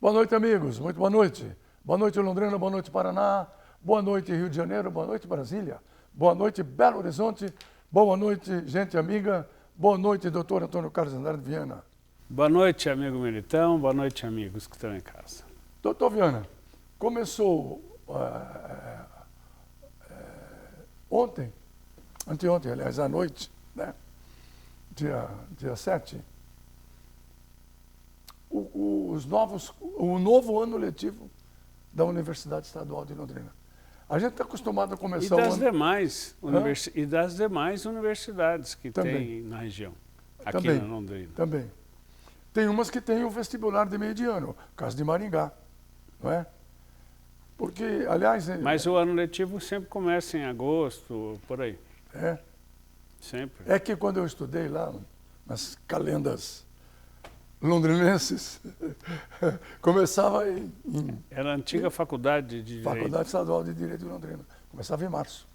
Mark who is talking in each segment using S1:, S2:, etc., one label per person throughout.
S1: Boa noite, amigos. Muito boa noite. Boa noite, Londrina. Boa noite, Paraná. Boa noite, Rio de Janeiro. Boa noite, Brasília. Boa noite, Belo Horizonte. Boa noite, gente amiga. Boa noite, doutor Antônio Carlos Andrade Viana.
S2: Boa noite, amigo Militão. Boa noite, amigos que estão em casa.
S1: Doutor Viana, começou anteontem, aliás, à noite, né? Dia 7, o novo ano letivo da Universidade Estadual de Londrina. A gente está acostumado a começar
S2: e das demais universidades que
S1: também
S2: tem na região, aqui
S1: também,
S2: na Londrina.
S1: Também. Tem umas que têm o vestibular de meio de ano, caso de Maringá, não é? Porque, aliás...
S2: Mas o ano letivo sempre começa em agosto, por aí.
S1: É?
S2: Sempre.
S1: É que quando eu estudei lá, nas calendas londrinenses, começava
S2: Era a antiga Faculdade de Direito.
S1: Faculdade Estadual de Direito de Londrina. Começava em março,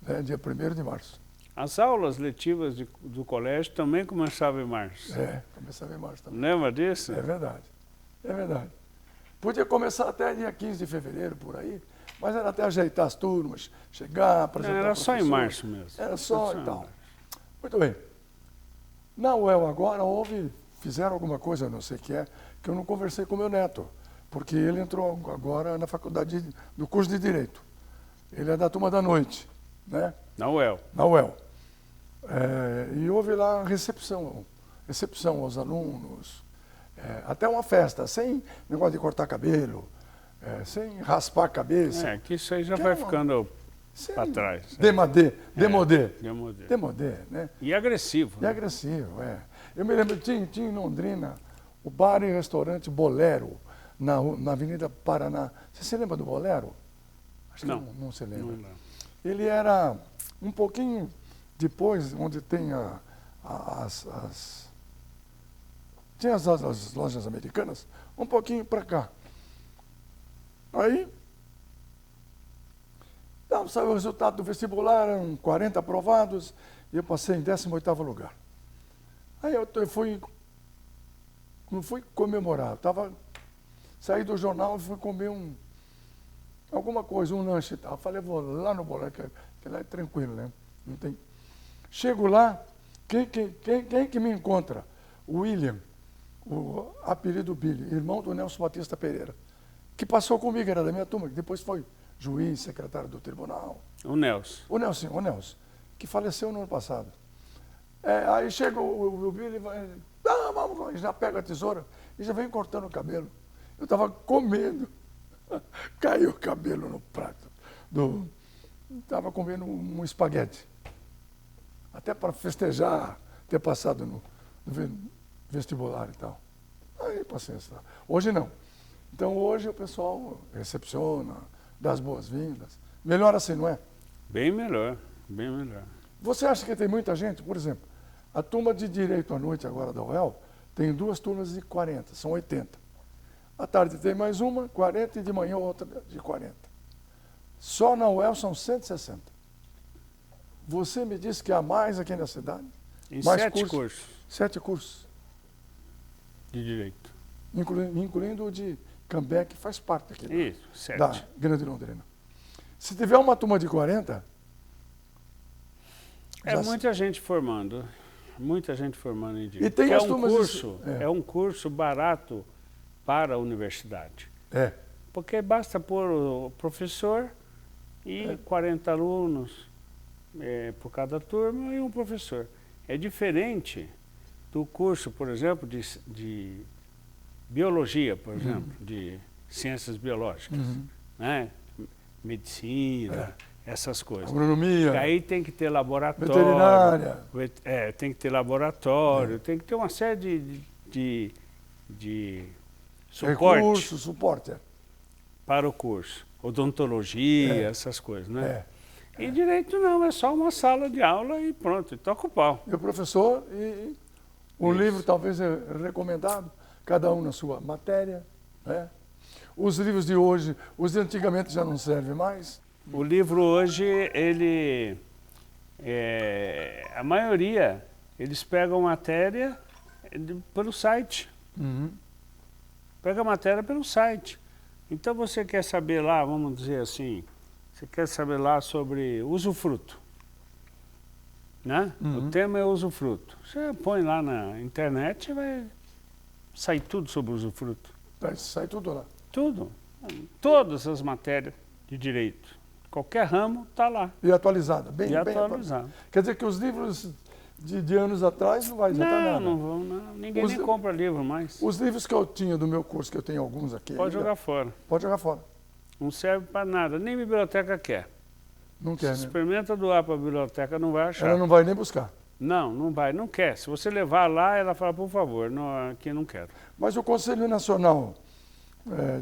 S1: né? Dia 1º de março.
S2: As aulas letivas do colégio também começavam em março.
S1: É, começava em março também.
S2: Lembra disso?
S1: É verdade, é verdade. Podia começar até dia 15 de fevereiro, por aí, mas era até ajeitar as turmas, chegar, apresentar.
S2: Não, era só em março mesmo.
S1: Era só e tal. Muito bem. Na UEL agora fizeram alguma coisa, não sei o que é, que eu não conversei com meu neto, porque ele entrou agora na faculdade do curso de Direito. Ele é da turma da noite, né?
S2: Na UEL.
S1: Na UEL. E houve lá recepção aos alunos, até uma festa, sem negócio de cortar cabelo, sem raspar a cabeça.
S2: Que isso aí já vai ficando para trás.
S1: Demodé, né?
S2: E agressivo.
S1: E agressivo, Eu me lembro, tinha em Londrina o bar e restaurante Bolero, na Avenida Paraná. Você se lembra do Bolero? Acho que não se lembra.
S2: Não.
S1: Ele era um pouquinho depois, onde tem tinha as lojas americanas, um pouquinho para cá. Aí, saiu o resultado do vestibular, eram 40 aprovados, e eu passei em 18º lugar. Aí eu não fui comemorar, saí do jornal e fui comer alguma coisa, um lanche e tal. Eu falei, vou lá no Bolero, que lá é tranquilo, né? Não tem... Chego lá, quem que me encontra? O William, o apelido Billy, irmão do Nelson Batista Pereira, que passou comigo, era da minha turma, que depois foi juiz, secretário do tribunal.
S2: O Nelson.
S1: O Nelson, que faleceu no ano passado. Aí chega o Billy e vai, vamos, já pega a tesoura e já vem cortando o cabelo. Eu estava comendo, caiu o cabelo no prato. Estava comendo um espaguete. Até para festejar, ter passado no vestibular e tal. Aí, paciência. Hoje não. Então, hoje o pessoal recepciona, dá as boas-vindas. Melhor assim, não é?
S2: Bem melhor, bem melhor.
S1: Você acha que tem muita gente? Por exemplo, a turma de Direito à noite agora da UEL tem 2 turmas de 40, são 80. À tarde tem mais uma, 40, e de manhã outra de 40. Só na UEL são 160. Você me disse que há mais aqui na cidade?
S2: Em
S1: mais
S2: 7 cursos.
S1: 7 cursos.
S2: De Direito.
S1: Incluindo o de Cambé, que faz parte aqui
S2: Isso, 7.
S1: da Grande Londrina. Se tiver uma turma de 40...
S2: muita gente formando. Muita gente formando em Direito.
S1: E tem as turmas...
S2: É um curso barato para a universidade. Porque basta pôr o professor e 40 alunos por cada turma e um professor. É diferente do curso, por exemplo, de biologia, por exemplo, de ciências biológicas, né? Medicina, essas coisas.
S1: Agronomia.
S2: Aí tem que ter laboratório.
S1: Veterinária.
S2: Tem que ter laboratório, tem que ter uma série de suporte.
S1: Recurso, suporte.
S2: Para o curso. Odontologia, essas coisas, né? E Direito não, é só uma sala de aula e pronto, e toca o pau.
S1: E o professor, e um livro talvez recomendado, cada um na sua matéria, né? Os livros de hoje, os de antigamente já não servem mais.
S2: O livro hoje, a maioria, eles pegam matéria pelo site. pega a matéria pelo site. Então você quer saber lá, vamos dizer assim, você quer saber lá sobre usufruto, né? O tema é usufruto. Você põe lá na internet e vai sair tudo sobre usufruto.
S1: Sai tudo lá.
S2: Tudo. Todas as matérias de direito. Qualquer ramo está lá.
S1: E atualizada. Bem
S2: atualizada.
S1: Quer dizer que os livros de anos atrás não vai adiantar nada.
S2: Não vão, não. Ninguém nem compra livro mais.
S1: Os livros que eu tinha do meu curso, que eu tenho alguns aqui.
S2: Pode jogar fora.
S1: Pode jogar fora.
S2: Não serve para nada. Nem biblioteca quer.
S1: Não quer,
S2: Se
S1: né?
S2: experimenta doar para a biblioteca, não vai achar.
S1: Ela não vai nem buscar.
S2: Não vai, não quer. Se você levar lá, ela fala, por favor, não, aqui não quero.
S1: Mas o Conselho Nacional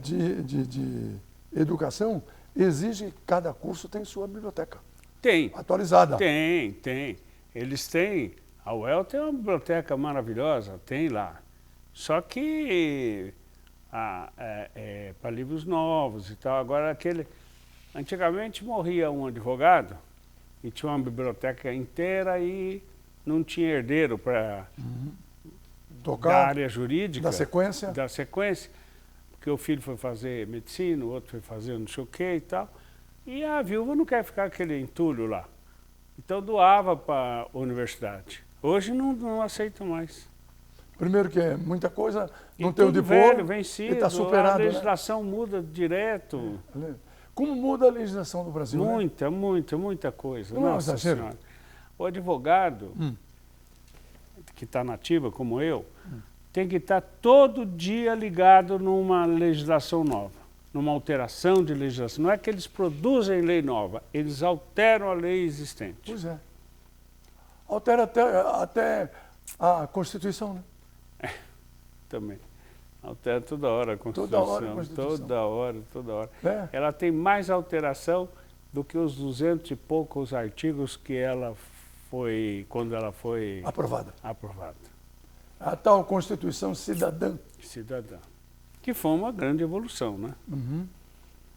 S1: de Educação exige que cada curso tenha sua biblioteca.
S2: Tem.
S1: Atualizada.
S2: Tem. Eles têm. A UEL tem uma biblioteca maravilhosa, tem lá. Só que para livros novos e tal. Agora, antigamente morria um advogado e tinha uma biblioteca inteira e não tinha herdeiro para da área jurídica.
S1: Da sequência.
S2: Da sequência. Porque o filho foi fazer medicina, o outro foi fazer não sei o que e tal. E a viúva não quer ficar aquele entulho lá. Então doava para a universidade. Hoje não aceitam mais.
S1: Primeiro que é muita coisa, não
S2: e
S1: tem o
S2: tudo
S1: diploma,
S2: velho, vencido,
S1: está superado.
S2: A legislação muda direto.
S1: Como muda a legislação do Brasil?
S2: Muita coisa.
S1: Não,
S2: Nossa Senhora. O advogado que está na ativa, como eu, tem que estar todo dia ligado numa legislação nova, numa alteração de legislação. Não é que eles produzem lei nova, eles alteram a lei existente.
S1: Pois é. Altera até a Constituição, né?
S2: Também. Altera toda hora a Constituição. Toda hora. É. Ela tem mais alteração do que os 200 e poucos artigos que ela foi, quando ela foi
S1: aprovada. A tal Constituição Cidadã. Que foi uma grande evolução, né?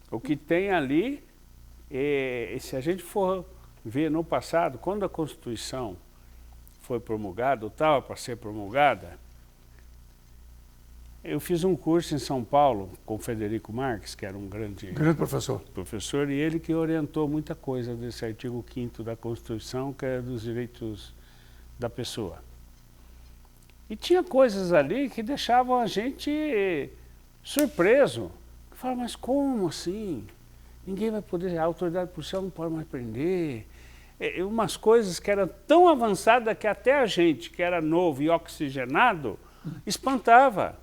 S2: O que tem ali, se a gente for ver no passado, quando a Constituição foi promulgada, ou estava para ser promulgada, eu fiz um curso em São Paulo com o Frederico Marques, que era um grande professor, e ele que orientou muita coisa desse artigo 5º da Constituição, que é dos direitos da pessoa. E tinha coisas ali que deixavam a gente surpreso. Fala, mas como assim? Ninguém vai poder, a autoridade policial não pode mais prender. Umas coisas que eram tão avançadas que até a gente, que era novo e oxigenado, espantava.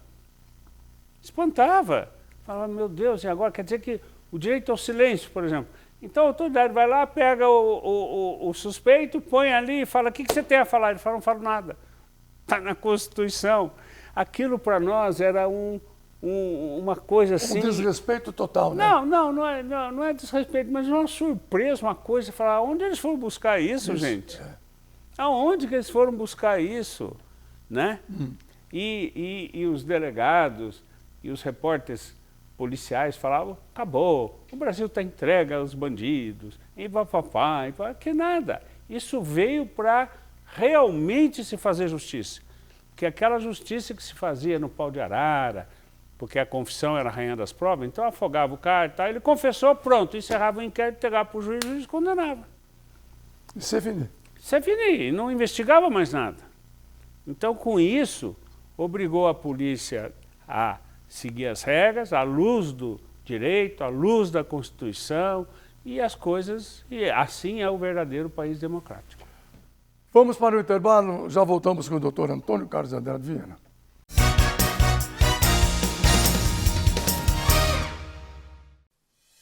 S2: Falava, meu Deus, e agora quer dizer que o direito ao silêncio, por exemplo. Então a autoridade vai lá, pega o suspeito, põe ali e fala, o que você tem a falar? Ele fala, não falo nada. Está na Constituição. Aquilo para nós era uma coisa assim...
S1: Um desrespeito total, né?
S2: Não é desrespeito, mas uma surpresa, uma coisa, falar, onde eles foram buscar isso, gente? Aonde que eles foram buscar isso? Né? E os delegados e os repórteres policiais falavam, acabou, o Brasil está entregue aos bandidos, e papapá, que nada. Isso veio para realmente se fazer justiça. Porque aquela justiça que se fazia no pau de arara, porque a confissão era a rainha das provas, então afogava o cara e tal, ele confessou, pronto, encerrava o inquérito, entregava para o juiz e condenava.
S1: Isso é fini.
S2: E não investigava mais nada. Então, com isso, obrigou a polícia a seguir as regras, à luz do direito, à luz da Constituição e as coisas, e assim é o verdadeiro país democrático.
S1: Vamos para o intervalo, já voltamos com o Dr. Antônio Carlos Andrade Viana.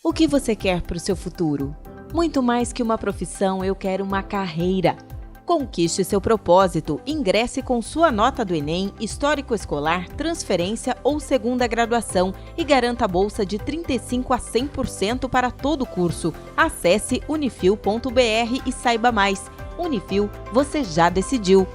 S3: O que você quer para o seu futuro? Muito mais que uma profissão, eu quero uma carreira. Conquiste seu propósito, ingresse com sua nota do Enem, histórico escolar, transferência ou segunda graduação e garanta a bolsa de 35% a 100% para todo o curso. Acesse unifil.br e saiba mais. Unifil, você já decidiu.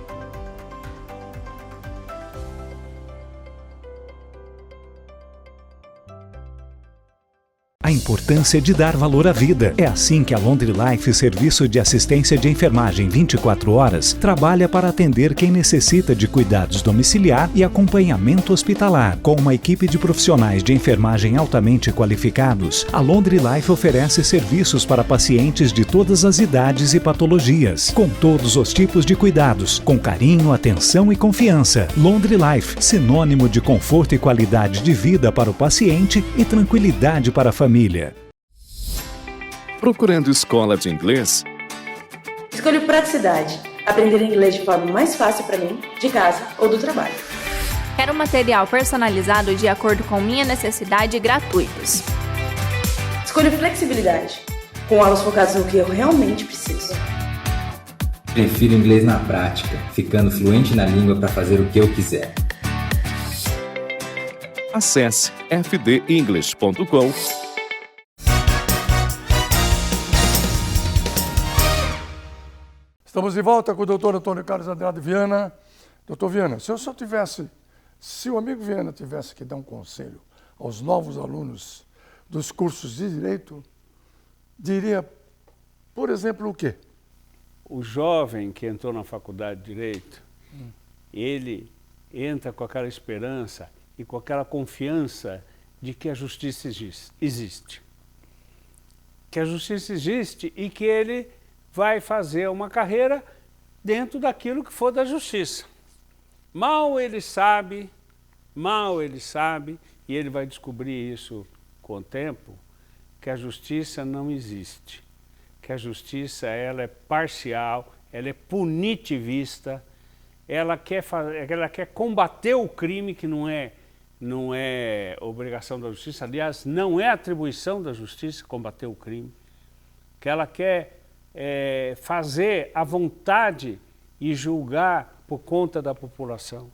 S4: A importância de dar valor à vida. É assim que a Laundry Life, serviço de assistência de enfermagem 24 horas, trabalha para atender quem necessita de cuidados domiciliar e acompanhamento hospitalar. Com uma equipe de profissionais de enfermagem altamente qualificados, a Laundry Life oferece serviços para pacientes de todas as idades e patologias, com todos os tipos de cuidados, com carinho, atenção e confiança. Laundry Life, sinônimo de conforto e qualidade de vida para o paciente e tranquilidade para a família.
S5: Procurando escola de inglês?
S6: Escolho praticidade. Aprender inglês de forma mais fácil para mim, de casa ou do trabalho.
S7: Quero material personalizado de acordo com minha necessidade e gratuitos.
S6: Escolho flexibilidade, com aulas focadas no que eu realmente preciso.
S8: Prefiro inglês na prática, ficando fluente na língua para fazer o que eu quiser.
S5: Acesse fdenglish.com.
S1: Estamos de volta com o doutor Antônio Carlos Andrade Viana. Doutor Viana, se o amigo Viana tivesse que dar um conselho aos novos alunos dos cursos de Direito, diria, por exemplo, o quê?
S2: O jovem que entrou na faculdade de Direito, ele entra com aquela esperança e com aquela confiança de que a justiça existe. Que a justiça existe e que ele vai fazer uma carreira dentro daquilo que for da justiça. Mal ele sabe, e ele vai descobrir isso com o tempo, que a justiça não existe. Que a justiça ela é parcial, ela é punitivista, ela quer combater o crime, que não é obrigação da justiça, aliás, não é atribuição da justiça combater o crime, que ela quer fazer a vontade e julgar por conta da população.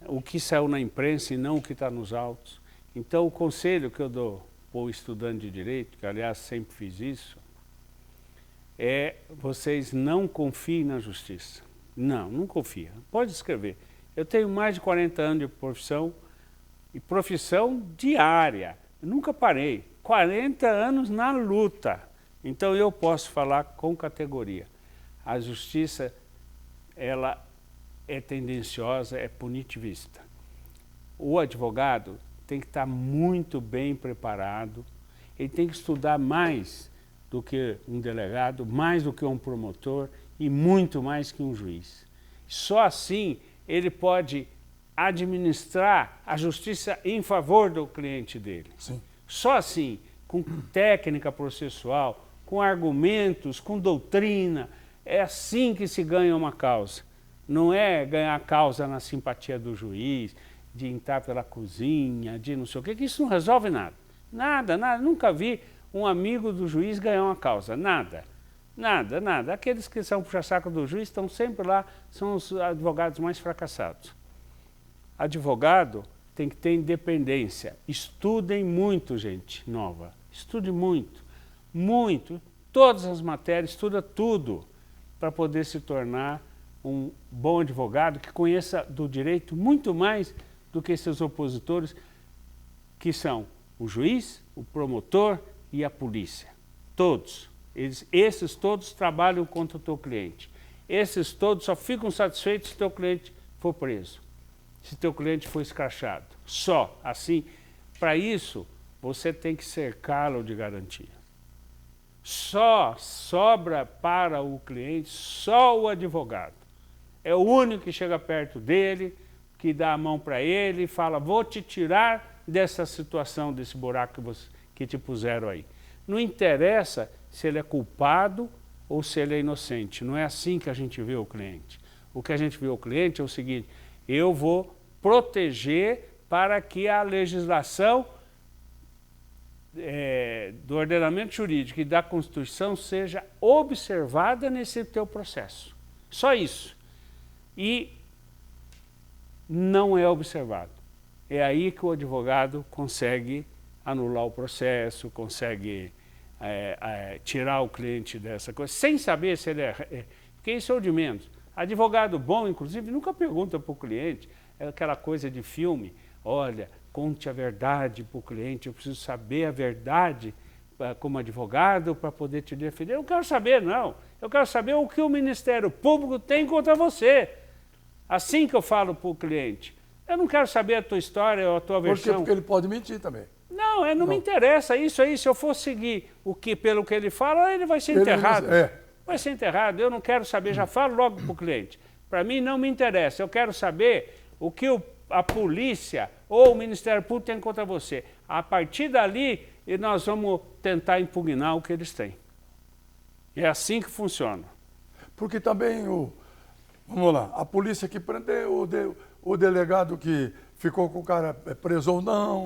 S2: O que saiu na imprensa e não o que está nos autos. Então, o conselho que eu dou para o estudante de Direito, que aliás sempre fiz isso, é vocês não confiem na justiça. Não confia. Pode escrever. Eu tenho mais de 40 anos de profissão, e profissão diária. Eu nunca parei. 40 anos na luta. Então eu posso falar com categoria. A justiça, ela é tendenciosa, é punitivista. O advogado tem que estar muito bem preparado, ele tem que estudar mais do que um delegado, mais do que um promotor e muito mais que um juiz. Só assim ele pode administrar a justiça em favor do cliente dele.
S1: Sim.
S2: Só assim, com técnica processual, com argumentos, com doutrina, é assim que se ganha uma causa. Não é ganhar a causa na simpatia do juiz, de entrar pela cozinha, de não sei o quê, que isso não resolve nada. Nada. Nunca vi um amigo do juiz ganhar uma causa. Nada. Aqueles que são puxa-saco do juiz estão sempre lá, são os advogados mais fracassados. Advogado tem que ter independência. Estudem muito, gente nova. Estude muito. Todas as matérias, estuda tudo para poder se tornar um bom advogado que conheça do direito muito mais do que seus opositores, que são o juiz, o promotor e a polícia. Todos. Esses todos trabalham contra o teu cliente. Esses todos só ficam satisfeitos se teu cliente for preso, se teu cliente for escrachado. Só assim. Para isso, você tem que cercá-lo de garantia. Só sobra para o cliente só o advogado. É o único que chega perto dele, que dá a mão para ele e fala, vou te tirar dessa situação, desse buraco que te puseram aí. Não interessa se ele é culpado ou se ele é inocente. Não é assim que a gente vê o cliente. O que a gente vê o cliente é o seguinte, eu vou proteger para que a legislação do ordenamento jurídico e da Constituição seja observada nesse teu processo. Só isso. E não é observado. É aí que o advogado consegue anular o processo, consegue tirar o cliente dessa coisa, sem saber se ele porque isso é o de menos. Advogado bom, inclusive, nunca pergunta para o cliente, é aquela coisa de filme, olha, conte a verdade para o cliente, eu preciso saber a verdade como advogado para poder te defender. Eu não quero saber, não. Eu quero saber o que o Ministério Público tem contra você. Assim que eu falo para o cliente. Eu não quero saber a tua história ou a tua versão.
S1: Por quê? Porque ele pode mentir também.
S2: Não, não me interessa isso aí. Se eu for seguir pelo que ele fala, ele vai ser enterrado. Vai ser enterrado. Eu não quero saber, já falo logo para o cliente. Para mim não me interessa. Eu quero saber o que a polícia ou o Ministério Público tem contra você. A partir dali, nós vamos tentar impugnar o que eles têm. É assim que funciona.
S1: Porque também, vamos lá, a polícia que prendeu, o delegado que ficou com o cara preso ou não,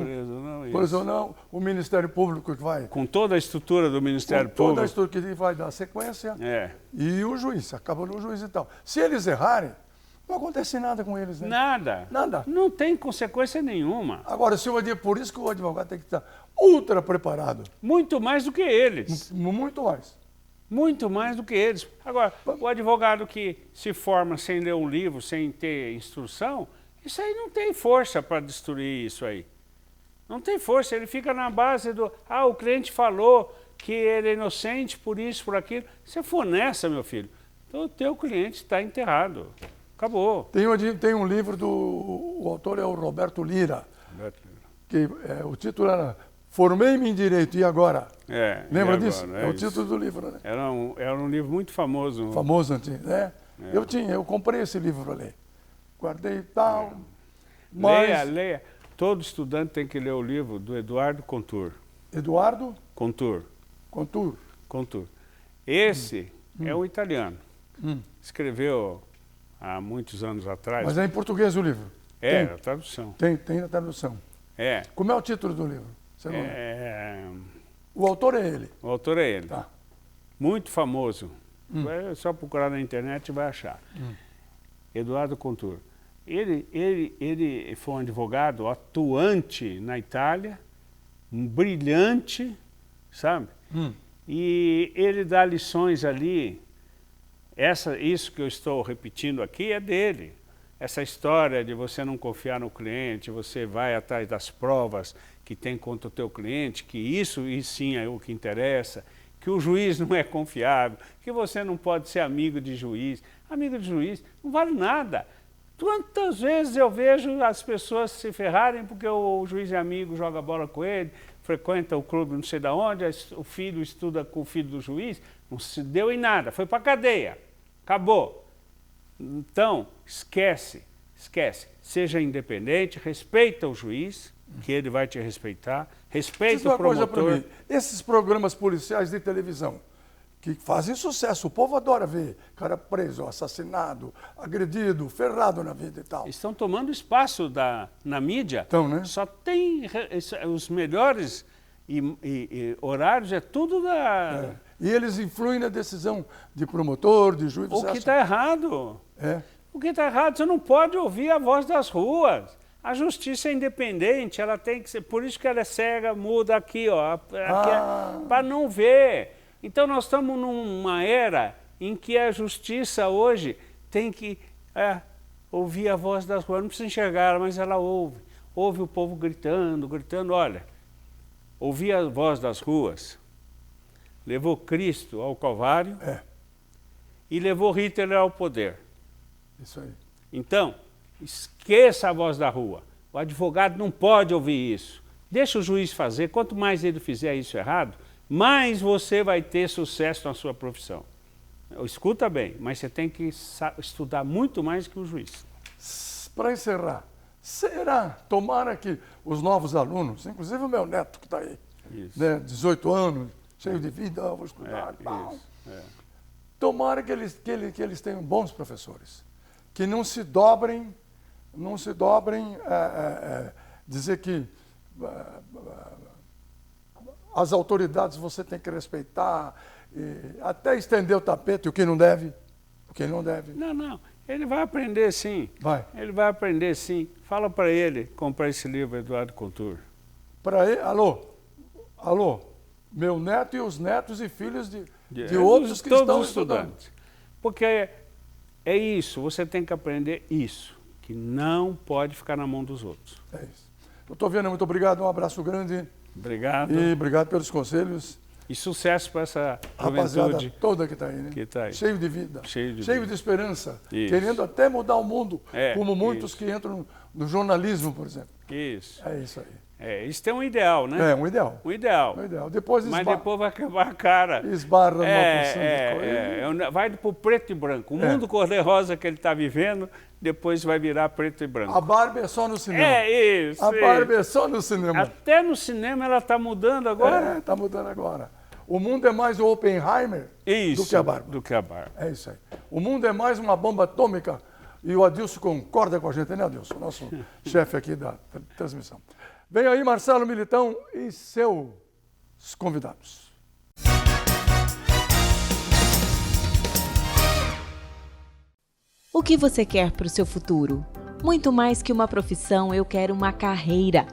S1: o Ministério Público que vai...
S2: Com toda a estrutura do Ministério Público.
S1: Toda a estrutura que vai dar sequência. E o juiz, acaba no juiz e tal. Se eles errarem, não acontece nada com eles, né?
S2: Nada.
S1: Nada.
S2: Não tem consequência nenhuma.
S1: Agora, por isso que o advogado tem que estar ultra preparado.
S2: Muito mais do que eles.
S1: Muito mais.
S2: Muito mais do que eles. Agora, o advogado que se forma sem ler um livro, sem ter instrução, isso aí não tem força para destruir isso aí. Não tem força, ele fica na base do... o cliente falou que ele é inocente por isso, por aquilo. Se for nessa, meu filho, então o teu cliente está enterrado. Acabou.
S1: Tem um livro o autor é o Roberto Lira. Que o título era Formei-me em Direito, e agora? Lembra disso? É o título do livro, né?
S2: Era um livro muito famoso.
S1: Famoso antigo, né? Eu comprei esse livro ali. Guardei e tal. Mas...
S2: Leia. Todo estudante tem que ler o livro do Eduardo Contur.
S1: Eduardo?
S2: Contur. Esse é um italiano. Escreveu há muitos anos atrás.
S1: Mas é em português o livro?
S2: A tradução.
S1: Tem a tradução. Como é o título do livro? Você não O autor é ele?
S2: O autor é ele.
S1: Tá.
S2: Muito famoso. É só procurar na internet e vai achar. Eduardo Contur. Ele foi um advogado atuante na Itália, um brilhante, sabe? E ele dá lições ali. Isso que eu estou repetindo aqui é dele. Essa história de você não confiar no cliente, você vai atrás das provas que tem contra o teu cliente, que isso e sim é o que interessa, que o juiz não é confiável, que você não pode ser amigo de juiz. Amigo de juiz não vale nada. Quantas vezes eu vejo as pessoas se ferrarem porque o juiz é amigo, joga bola com ele, frequenta o clube não sei de onde, o filho estuda com o filho do juiz, não se deu em nada, foi para a cadeia, acabou. Então, esquece. Seja independente, respeita o juiz, que ele vai te respeitar, respeita o promotor. Coisa pra mim.
S1: Esses programas policiais de televisão, que fazem sucesso, o povo adora ver cara preso, assassinado, agredido, ferrado na vida e tal.
S2: Estão tomando espaço na mídia.
S1: Então, né?
S2: Só tem os melhores horários, é tudo da...
S1: E eles influem na decisão de promotor, de juiz.
S2: O que está errado. O que está errado, você não pode ouvir a voz das ruas. A justiça é independente, ela tem que ser... Por isso que ela é cega, muda aqui, ó, para não ver. Então nós estamos numa era em que a justiça hoje tem que ouvir a voz das ruas. Não precisa enxergar, mas ela ouve. Ouve o povo gritando. Olha, ouvir a voz das ruas levou Cristo ao Calvário e levou Hitler ao poder.
S1: Isso aí.
S2: Então, esqueça a voz da rua. O advogado não pode ouvir isso. Deixa o juiz fazer. Quanto mais ele fizer isso errado, mais você vai ter sucesso na sua profissão. Escuta bem, mas você tem que estudar muito mais que o juiz.
S1: Para encerrar, tomara que os novos alunos, inclusive o meu neto que está aí, né, 18 anos, cheio de vida, vou estudar. Tomara que eles tenham bons professores, que não se dobrem, dizer que as autoridades você tem que respeitar, até estender o tapete, o que não deve.
S2: Não, ele vai aprender sim. Ele vai aprender sim. Fala para ele comprar esse livro, Eduardo Contur.
S1: Para ele, alô, meu neto e os netos e filhos de outros que estão estudando.
S2: Porque é isso, você tem que aprender isso, que não pode ficar na mão dos outros.
S1: É isso. Doutor Viana, muito obrigado, um abraço grande.
S2: Obrigado.
S1: E obrigado pelos conselhos.
S2: E sucesso para essa
S1: rapaziada
S2: juventude
S1: toda que está aí, né?
S2: Que tá aí.
S1: Cheio de vida, cheio de esperança,
S2: Isso.
S1: querendo até mudar o mundo, como muitos
S2: isso.
S1: que entram no jornalismo, por exemplo.
S2: Isso.
S1: É isso aí.
S2: Isso tem um ideal, né?
S1: É, um ideal.
S2: Um ideal.
S1: Um ideal. Depois
S2: Mas depois vai acabar a cara.
S1: Esbarra numa porção de coisa.
S2: Vai para o preto e branco. O mundo cor-de-rosa que ele está vivendo, depois vai virar preto e branco.
S1: A Barbie é só no cinema.
S2: É isso.
S1: A Barbie é só no cinema.
S2: Até no cinema ela está mudando agora.
S1: Está mudando agora. O mundo é mais o Oppenheimer do que a Barbie.
S2: Do que a Barbie.
S1: É isso aí. O mundo é mais uma bomba atômica. E o Adilson concorda com a gente, né, Adilson? Nosso chefe aqui da transmissão. Vem aí Marcelo Militão e seus convidados.
S3: O que você quer para o seu futuro? Muito mais que uma profissão, eu quero uma carreira.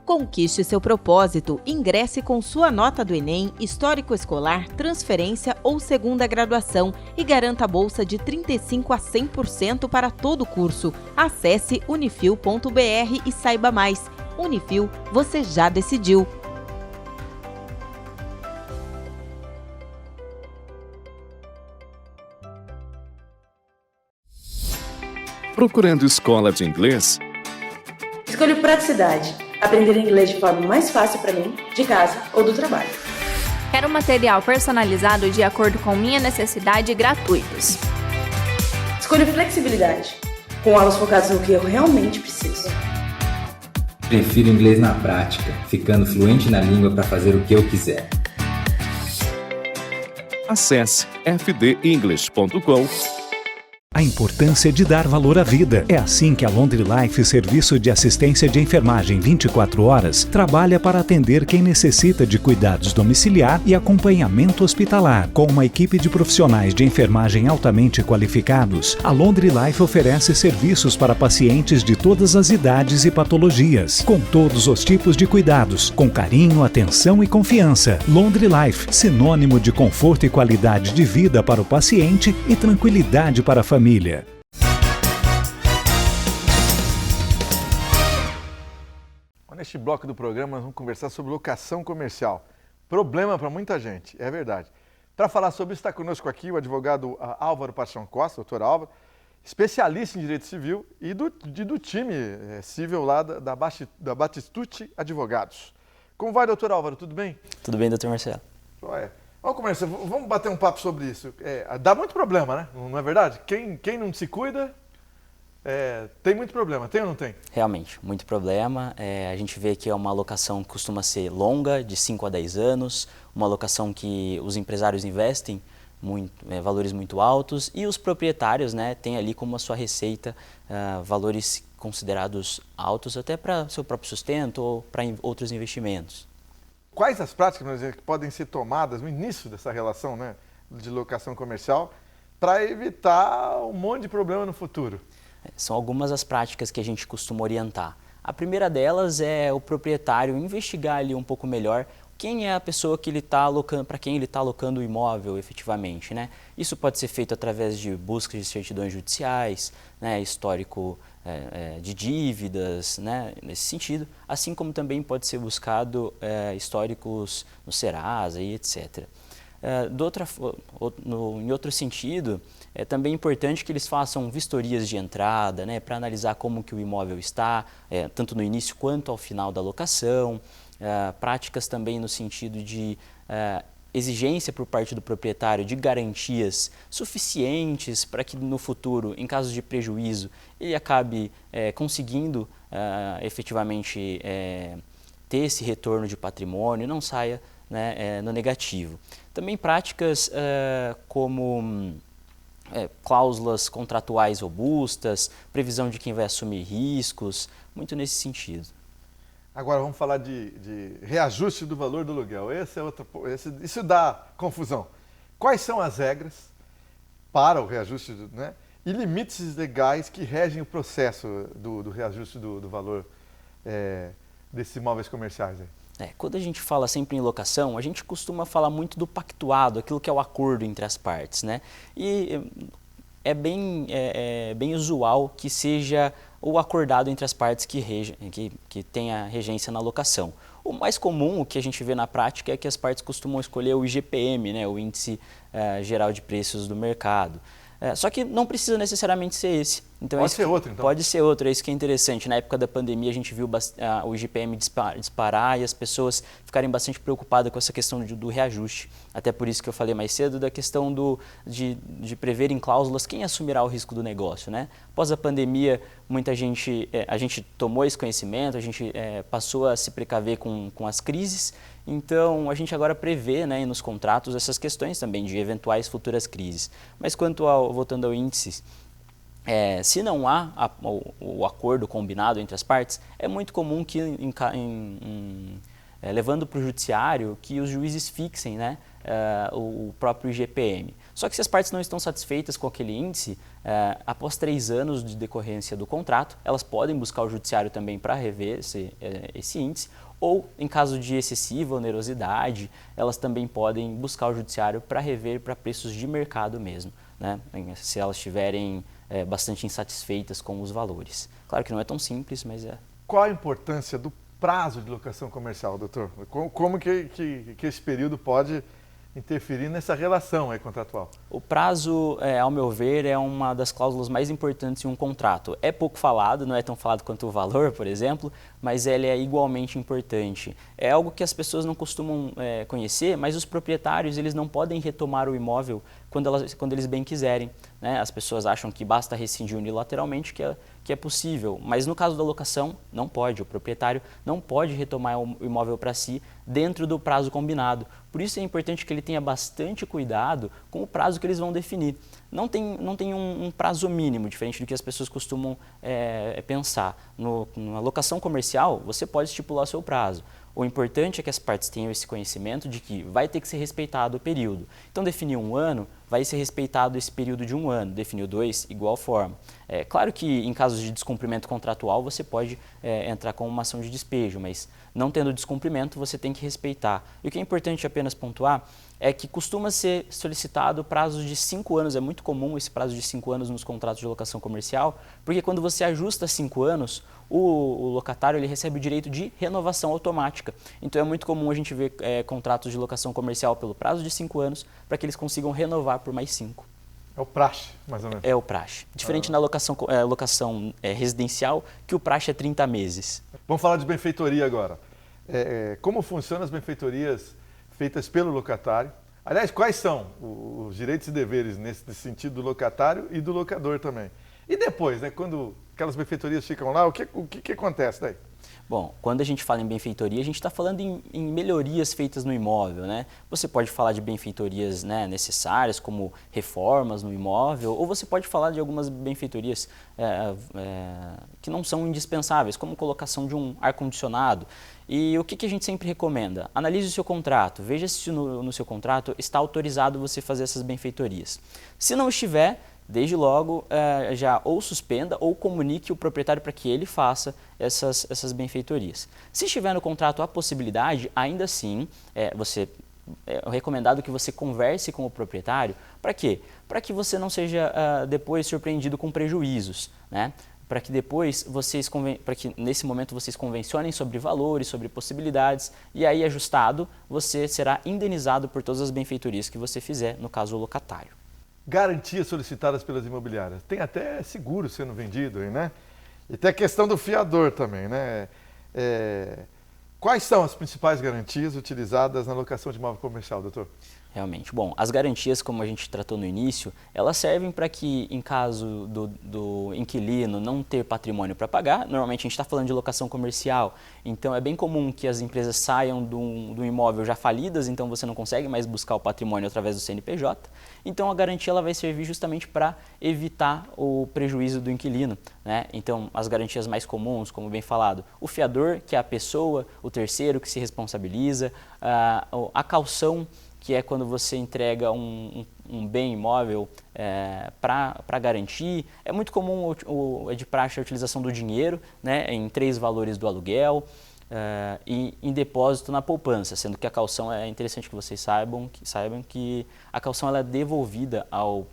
S3: Conquiste seu propósito, ingresse com sua nota do Enem, histórico escolar, transferência ou segunda graduação e garanta a bolsa de 35% a 100% para todo o curso. Acesse unifil.br e saiba mais. Unifil, você já decidiu.
S5: Procurando escola de inglês?
S6: Escolha praticidade. Aprender inglês de forma mais fácil para mim, de casa ou do trabalho.
S7: Quero material personalizado de acordo com minha necessidade e gratuitos.
S6: Escolha flexibilidade. Com aulas focadas no que eu realmente preciso.
S8: Prefiro inglês na prática, ficando fluente na língua para fazer o que eu quiser.
S5: Acesse fdenglish.com.
S4: A importância de dar valor à vida. É assim que a Laundry Life, serviço de assistência de enfermagem 24 horas, trabalha para atender quem necessita de cuidados domiciliar e acompanhamento hospitalar. Com uma equipe de profissionais de enfermagem altamente qualificados, a Laundry Life oferece serviços para pacientes de todas as idades e patologias, com todos os tipos de cuidados, com carinho, atenção e confiança. Laundry Life, sinônimo de conforto e qualidade de vida para o paciente e tranquilidade para a família.
S9: Neste bloco do programa, nós vamos conversar sobre locação comercial. Problema para muita gente, é verdade. Para falar sobre isso, está conosco aqui o advogado Álvaro Paixão Costa, doutor Álvaro, especialista em direito civil e do time civil lá da Batistucci Advogados. Como vai, doutor Álvaro? Tudo bem?
S10: Tudo bem, doutor Marcelo.
S9: Vamos começar, vamos bater um papo sobre isso. Dá muito problema, né? Não é verdade? Quem não se cuida, tem muito problema. Tem ou não tem?
S10: Realmente, muito problema. A gente vê que é uma alocação que costuma ser longa, de 5 a 10 anos, uma alocação que os empresários investem valores muito altos e os proprietários, né, têm ali como a sua receita valores considerados altos até para seu próprio sustento ou para outros investimentos.
S9: Quais as práticas que podem ser tomadas no início dessa relação, né, de locação comercial para evitar um monte de problema no futuro?
S10: São algumas as práticas que a gente costuma orientar. A primeira delas é o proprietário investigar ali um pouco melhor quem é a pessoa que ele está alocando, para quem ele está alocando o imóvel efetivamente, né? Isso pode ser feito através de buscas de certidões judiciais, né, histórico de dívidas, né, nesse sentido, assim como também pode ser buscado históricos no Serasa e etc. Em outro sentido, é também importante que eles façam vistorias de entrada, né, para analisar como que o imóvel está, tanto no início quanto ao final da locação, práticas também no sentido de exigência por parte do proprietário de garantias suficientes para que no futuro, em caso de prejuízo, ele acabe conseguindo efetivamente ter esse retorno de patrimônio e não saia, né, no negativo. Também práticas como cláusulas contratuais robustas, previsão de quem vai assumir riscos, muito nesse sentido.
S9: Agora vamos falar de reajuste do valor do aluguel. Isso dá confusão. Quais são as regras para o reajuste, né, e limites legais que regem o processo do reajuste do valor desses imóveis comerciais aí?
S10: Quando a gente fala sempre em locação, a gente costuma falar muito do pactuado, aquilo que é o acordo entre as partes, né? E é bem usual que seja o acordado entre as partes que tenha regência na locação. O mais comum, o que a gente vê na prática, é que as partes costumam escolher o IGPM, né, o Índice Geral de Preços do Mercado. Só que não precisa necessariamente ser esse. Então,
S9: pode ser outro, então?
S10: Pode ser outro, é isso que é interessante. Na época da pandemia, a gente viu o IGPM disparar e as pessoas ficarem bastante preocupadas com essa questão do reajuste. Até por isso que eu falei mais cedo da questão de prever em cláusulas quem assumirá o risco do negócio, né? Após a pandemia, muita gente, a gente tomou esse conhecimento, a gente passou a se precaver com as crises. Então, a gente agora prevê, né, nos contratos essas questões também de eventuais futuras crises. Mas voltando ao índice, se não há o acordo combinado entre as partes, é muito comum que, levando para o judiciário, que os juízes fixem, né, o próprio IGPM. Só que se as partes não estão satisfeitas com aquele índice, após 3 anos de decorrência do contrato, elas podem buscar o judiciário também para rever esse índice, ou, em caso de excessiva onerosidade, elas também podem buscar o judiciário para rever para preços de mercado mesmo, né, se elas estiverem bastante insatisfeitas com os valores. Claro que não é tão simples, mas é.
S9: Qual a importância do prazo de locação comercial, doutor? Como que esse período pode interferir nessa relação aí contratual?
S10: O prazo, ao meu ver, é uma das cláusulas mais importantes em um contrato. É pouco falado, não é tão falado quanto o valor, por exemplo, mas ele é igualmente importante. É algo que as pessoas não costumam conhecer, mas os proprietários eles não podem retomar o imóvel quando eles bem quiserem, né? As pessoas acham que basta rescindir unilateralmente, que é possível, mas no caso da locação, não pode. O proprietário não pode retomar o imóvel para si dentro do prazo combinado. Por isso é importante que ele tenha bastante cuidado com o prazo que eles vão definir. Não tem um prazo mínimo, diferente do que as pessoas costumam pensar. Na locação comercial, você pode estipular o seu prazo. O importante é que as partes tenham esse conhecimento de que vai ter que ser respeitado o período. Então, definir 1 ano, vai ser respeitado esse período de 1 ano. Definiu 2, igual forma. Claro que, em casos de descumprimento contratual, você pode entrar com uma ação de despejo, mas não tendo descumprimento, você tem que respeitar. E o que é importante apenas pontuar é que costuma ser solicitado prazos de 5 anos. É muito comum esse prazo de 5 anos nos contratos de locação comercial, porque quando você ajusta 5 anos, o locatário ele recebe o direito de renovação automática. Então é muito comum a gente ver contratos de locação comercial pelo prazo de 5 anos, para que eles consigam renovar por mais 5.
S9: É o praxe, mais ou menos.
S10: É o praxe. Diferente na locação residencial, que o praxe é 30 meses.
S9: Vamos falar de benfeitoria agora. Como funcionam as benfeitorias feitas pelo locatário? Aliás, quais são os direitos e deveres nesse sentido do locatário e do locador também? E depois, né, quando aquelas benfeitorias ficam lá, o que acontece daí?
S10: Bom, quando a gente fala em benfeitoria, a gente está falando em melhorias feitas no imóvel, né? Você pode falar de benfeitorias, né, necessárias, como reformas no imóvel, ou você pode falar de algumas benfeitorias que não são indispensáveis, como colocação de um ar-condicionado. E o que a gente sempre recomenda? Analise o seu contrato, veja se no seu contrato está autorizado você fazer essas benfeitorias. Se não estiver, desde logo já ou suspenda ou comunique o proprietário para que ele faça essas benfeitorias. Se estiver no contrato a possibilidade, ainda assim, é recomendado que você converse com o proprietário. Para quê? Para que você não seja depois surpreendido com prejuízos, né? Para que depois nesse momento vocês convencionem sobre valores, sobre possibilidades, e aí ajustado, você será indenizado por todas as benfeitorias que você fizer, no caso o locatário.
S9: Garantias solicitadas pelas imobiliárias. Tem até seguro sendo vendido aí, né? E tem a questão do fiador também, né? Quais são as principais garantias utilizadas na locação de imóvel comercial, doutor?
S10: Realmente. Bom, as garantias, como a gente tratou no início, elas servem para que, em caso do inquilino não ter patrimônio para pagar, normalmente a gente está falando de locação comercial, então é bem comum que as empresas saiam do imóvel já falidas, então você não consegue mais buscar o patrimônio através do CNPJ. Então a garantia ela vai servir justamente para evitar o prejuízo do inquilino, né? Então as garantias mais comuns, como bem falado, o fiador, que é a pessoa, o terceiro que se responsabiliza, a caução, que é quando você entrega um bem imóvel para garantir. É muito comum de praxe a utilização do dinheiro, né, em 3 valores do aluguel. e em depósito na poupança, sendo que a caução, é interessante que vocês saibam que a caução ela é devolvida ao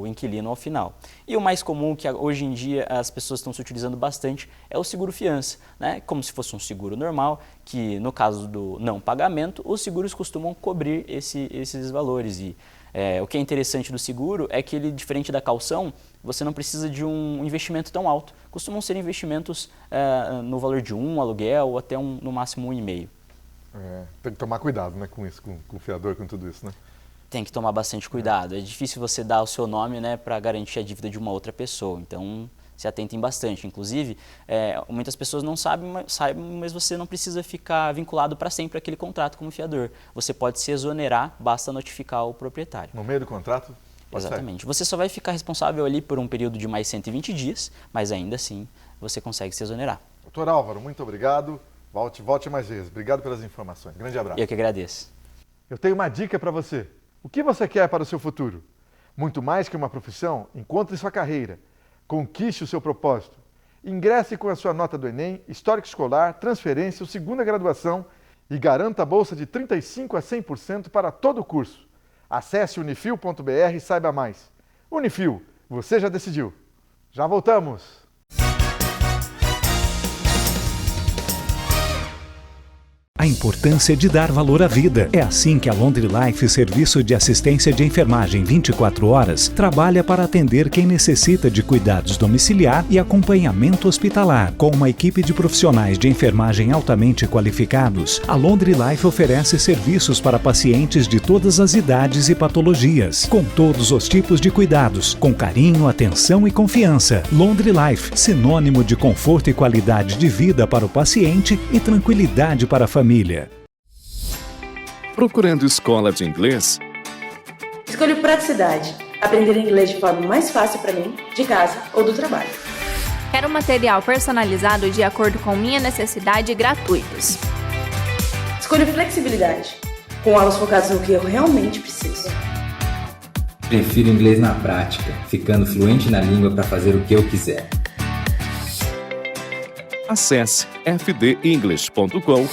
S10: inquilino ao final. E o mais comum, que hoje em dia as pessoas estão se utilizando bastante, é o seguro-fiança, né? Como se fosse um seguro normal, que no caso do não pagamento, os seguros costumam cobrir esses valores. E o que é interessante do seguro é que ele, diferente da caução, você não precisa de um investimento tão alto. Costumam ser investimentos no valor de um aluguel ou até no máximo 1,5.
S9: Tem que tomar cuidado, né, com isso, com o fiador, com tudo isso, né?
S10: Tem que tomar bastante cuidado. É difícil você dar o seu nome, né, para garantir a dívida de uma outra pessoa. Então, se atentem bastante. Inclusive, muitas pessoas não sabem, mas você não precisa ficar vinculado para sempre àquele contrato como fiador. Você pode se exonerar, basta notificar o proprietário.
S9: No meio do contrato?
S10: Exatamente. Você só vai ficar responsável ali por um período de mais 120 dias, mas ainda assim você consegue se exonerar.
S9: Doutor Álvaro, muito obrigado. Volte mais vezes. Obrigado pelas informações. Grande abraço.
S10: Eu que agradeço.
S9: Eu tenho uma dica para você. O que você quer para o seu futuro? Muito mais que uma profissão, encontre sua carreira. Conquiste o seu propósito. Ingresse com a sua nota do Enem, histórico escolar, transferência ou segunda graduação e garanta a bolsa de 35% a 100% para todo o curso. Acesse unifil.br e saiba mais. Unifil, você já decidiu. Já voltamos!
S4: A importância de dar valor à vida. É assim que a Laundry Life, serviço de assistência de enfermagem 24 horas, trabalha para atender quem necessita de cuidados domiciliar e acompanhamento hospitalar. Com uma equipe de profissionais de enfermagem altamente qualificados, a Laundry Life oferece serviços para pacientes de todas as idades e patologias, com todos os tipos de cuidados, com carinho, atenção e confiança. Laundry Life, sinônimo de conforto e qualidade de vida para o paciente e tranquilidade para a família.
S5: Procurando escola de inglês?
S6: Escolho praticidade. Aprender inglês de forma mais fácil para mim, de casa ou do trabalho.
S7: Quero material personalizado de acordo com minha necessidade e gratuitos.
S6: Escolho flexibilidade. Com aulas focadas no que eu realmente preciso.
S8: Prefiro inglês na prática, ficando fluente na língua para fazer o que eu quiser.
S5: Acesse fdenglish.com.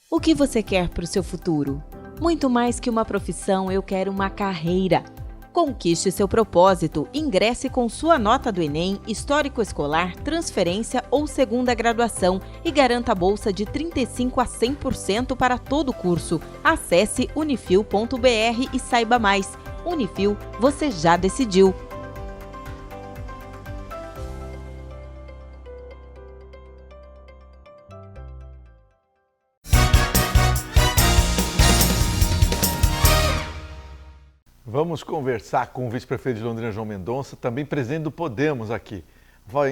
S3: O que você quer para o seu futuro? Muito mais que uma profissão, eu quero uma carreira. Conquiste seu propósito, ingresse com sua nota do Enem, histórico escolar, transferência ou segunda graduação e garanta a bolsa de 35% a 100% para todo o curso. Acesse unifil.br e saiba mais. Unifil, você já decidiu.
S9: Vamos conversar com o vice-prefeito de Londrina, João Mendonça, também presidente do Podemos aqui.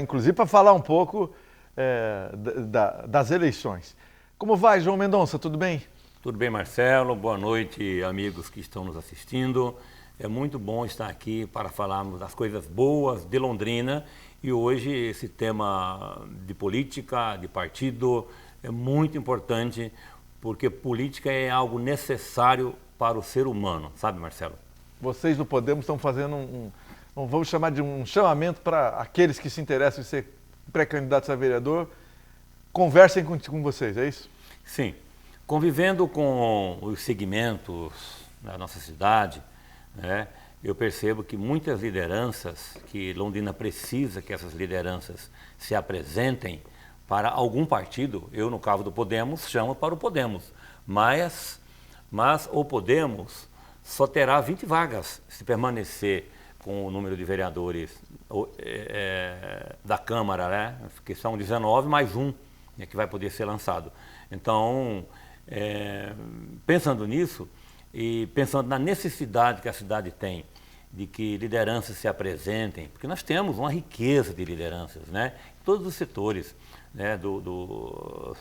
S9: Inclusive para falar um pouco das eleições. Como vai, João Mendonça? Tudo bem?
S11: Tudo bem, Marcelo. Boa noite, amigos que estão nos assistindo. É muito bom estar aqui para falarmos das coisas boas de Londrina. E hoje esse tema de política, de partido, é muito importante, porque política é algo necessário para o ser humano, sabe, Marcelo?
S9: Vocês do Podemos estão fazendo vamos chamar de um chamamento para aqueles que se interessam em ser pré-candidatos a vereador, conversem com vocês, é isso?
S11: Sim. Convivendo com os segmentos da nossa cidade, né, eu percebo que muitas lideranças, que Londrina precisa que essas lideranças se apresentem para algum partido, eu no caso do Podemos chamo para o Podemos, mas o Podemos só terá 20 vagas se permanecer com o número de vereadores da Câmara, né? Que são 19 mais um, né, que vai poder ser lançado. Então, pensando nisso e pensando na necessidade que a cidade tem de que lideranças se apresentem, porque nós temos uma riqueza de lideranças, né? Em todos os setores, né? do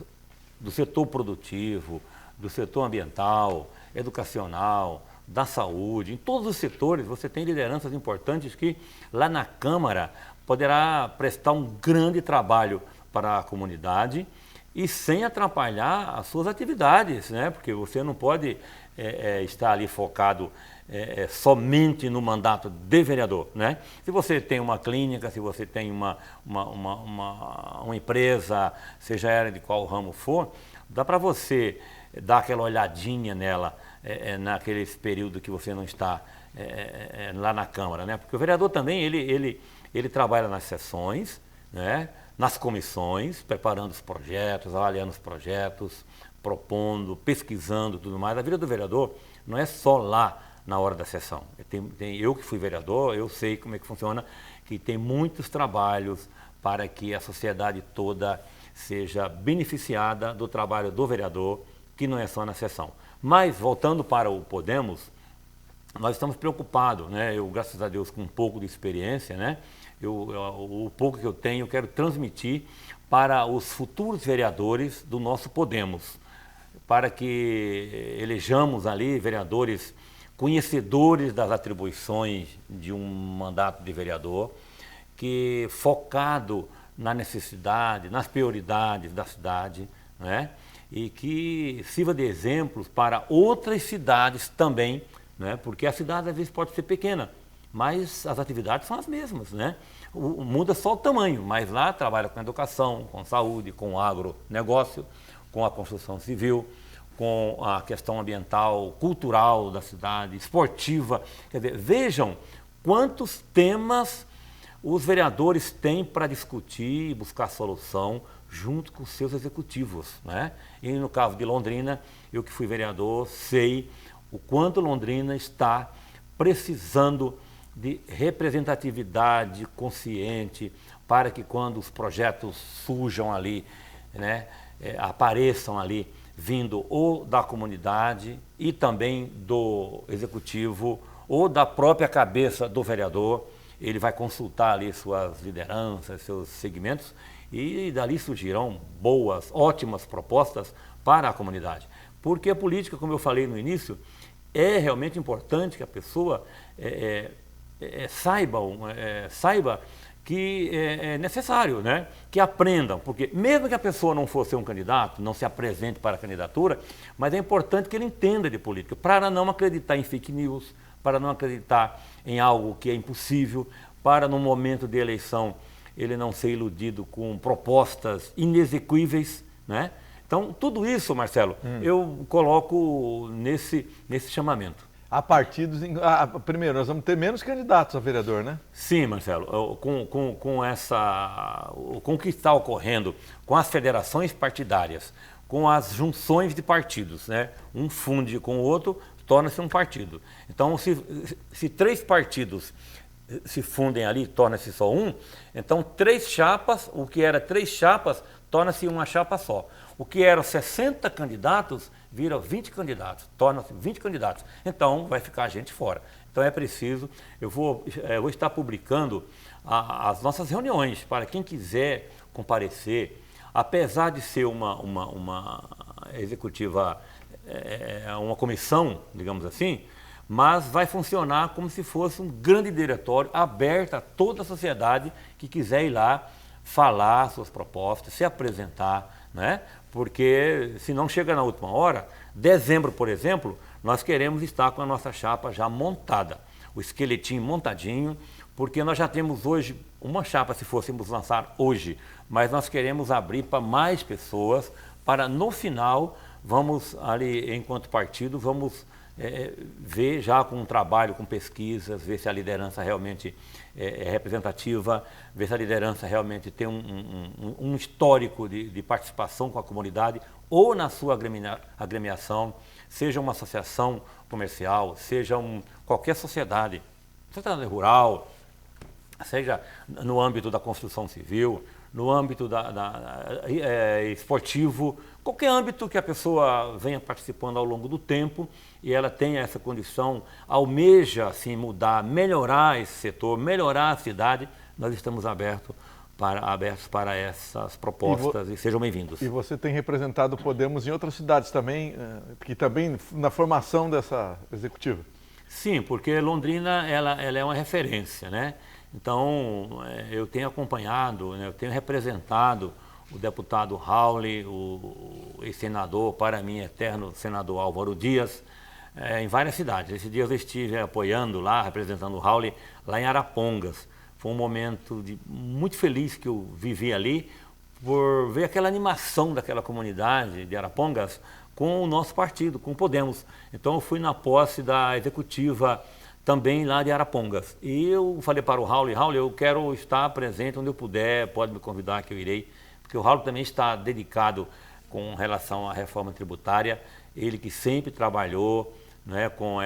S11: setor produtivo, do setor ambiental, educacional, da saúde, em todos os setores você tem lideranças importantes que lá na Câmara poderá prestar um grande trabalho para a comunidade e sem atrapalhar as suas atividades, né? Porque você não pode estar ali focado somente no mandato de vereador, né? Se você tem uma clínica, se você tem uma empresa, seja ela de qual ramo for, dá para você dar aquela olhadinha nela naqueles períodos que você não está lá na Câmara, né? Porque o vereador também, ele trabalha nas sessões, né? Nas comissões, preparando os projetos, avaliando os projetos, propondo, pesquisando, tudo mais. A vida do vereador não é só lá na hora da sessão. Eu que fui vereador, eu sei como é que funciona, que tem muitos trabalhos para que a sociedade toda seja beneficiada do trabalho do vereador, que não é só na sessão. Mas, voltando para o Podemos, nós estamos preocupados, né? Eu, graças a Deus, com um pouco de experiência, né? O pouco que eu tenho, eu quero transmitir para os futuros vereadores do nosso Podemos, para que elejamos ali vereadores conhecedores das atribuições de um mandato de vereador, que focado na necessidade, nas prioridades da cidade, né? E que sirva de exemplos para outras cidades também, né? Porque a cidade às vezes pode ser pequena, mas as atividades são as mesmas, né? Muda só o tamanho, mas lá trabalha com educação, com saúde, com agronegócio, com a construção civil, com a questão ambiental, cultural da cidade, esportiva. Quer dizer, vejam quantos temas os vereadores têm para discutir e buscar solução junto com os seus executivos, né? E no caso de Londrina, eu que fui vereador, sei o quanto Londrina está precisando de representatividade consciente para que quando os projetos surjam ali, né, apareçam ali, vindo ou da comunidade e também do executivo ou da própria cabeça do vereador, ele vai consultar ali suas lideranças, seus segmentos e dali surgirão boas, ótimas propostas para a comunidade. Porque a política, como eu falei no início, é realmente importante que a pessoa saiba que é necessário, né? Que aprendam, porque mesmo que a pessoa não fosse um candidato, não se apresente para a candidatura, mas é importante que ele entenda de política, para não acreditar em fake news, para não acreditar em algo que é impossível, para no momento de eleição ele não ser iludido com propostas inexequíveis, né? Então, tudo isso, Marcelo, eu coloco nesse chamamento.
S9: Há partidos... primeiro, nós vamos ter menos candidatos a vereador, né?
S11: Sim, Marcelo. Com o que está ocorrendo com as federações partidárias, com as junções de partidos, né? Um funde com o outro, torna-se um partido. Então, se 3 partidos se fundem ali, torna-se só um, então 3 chapas, o que era 3 chapas, torna-se uma chapa só. O que eram 60 candidatos, vira 20 candidatos, torna-se 20 candidatos. Então, vai ficar a gente fora. Então, é preciso, eu vou estar publicando as nossas reuniões, para quem quiser comparecer, apesar de ser uma executiva, uma comissão, digamos assim, mas vai funcionar como se fosse um grande diretório aberto a toda a sociedade que quiser ir lá falar suas propostas, se apresentar, né? Porque se não chega na última hora, dezembro, por exemplo, nós queremos estar com a nossa chapa já montada, o esqueletinho montadinho, porque nós já temos hoje uma chapa, se fôssemos lançar hoje, mas nós queremos abrir para mais pessoas, para no final, vamos ali, enquanto partido, vamos ver já com um trabalho, com pesquisas, ver se a liderança realmente é representativa, ver se a liderança realmente tem um histórico de participação com a comunidade ou na sua agremiação, seja uma associação comercial, seja qualquer sociedade rural, seja no âmbito da construção civil, no âmbito esportivo, qualquer âmbito que a pessoa venha participando ao longo do tempo e ela tenha essa condição, almeja assim, mudar, melhorar esse setor, melhorar a cidade, nós estamos abertos para essas propostas e sejam bem-vindos.
S9: E você tem representado o Podemos em outras cidades também, que também na formação dessa executiva?
S11: Sim, porque Londrina ela é uma referência, né? Então, eu tenho acompanhado, né, eu tenho representado o deputado Rauli, o ex-senador, para mim, eterno senador Álvaro Dias, em várias cidades. Esse dia eu estive apoiando lá, representando o Rauli, lá em Arapongas. Foi um momento muito feliz que eu vivi ali, por ver aquela animação daquela comunidade de Arapongas com o nosso partido, com o Podemos. Então eu fui na posse da executiva também lá de Arapongas. E eu falei para o Raul, eu quero estar presente onde eu puder, pode me convidar que eu irei, porque o Raul também está dedicado com relação à reforma tributária, ele que sempre trabalhou, né, com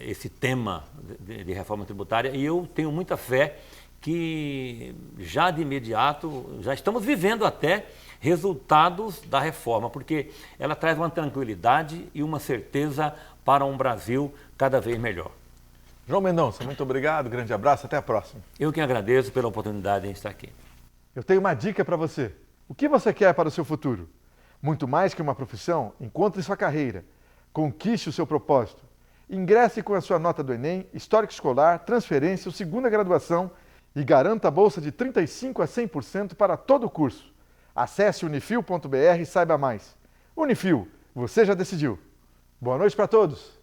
S11: esse tema de reforma tributária, e eu tenho muita fé que já de imediato, já estamos vivendo até resultados da reforma, porque ela traz uma tranquilidade e uma certeza para um Brasil cada vez melhor.
S9: João Mendonça, muito obrigado, grande abraço, até a próxima.
S11: Eu que agradeço pela oportunidade de estar aqui.
S9: Eu tenho uma dica para você. O que você quer para o seu futuro? Muito mais que uma profissão, encontre sua carreira. Conquiste o seu propósito. Ingresse com a sua nota do Enem, histórico escolar, transferência ou segunda graduação e garanta a bolsa de 35% a 100% para todo o curso. Acesse unifil.br e saiba mais. Unifil, você já decidiu. Boa noite para todos.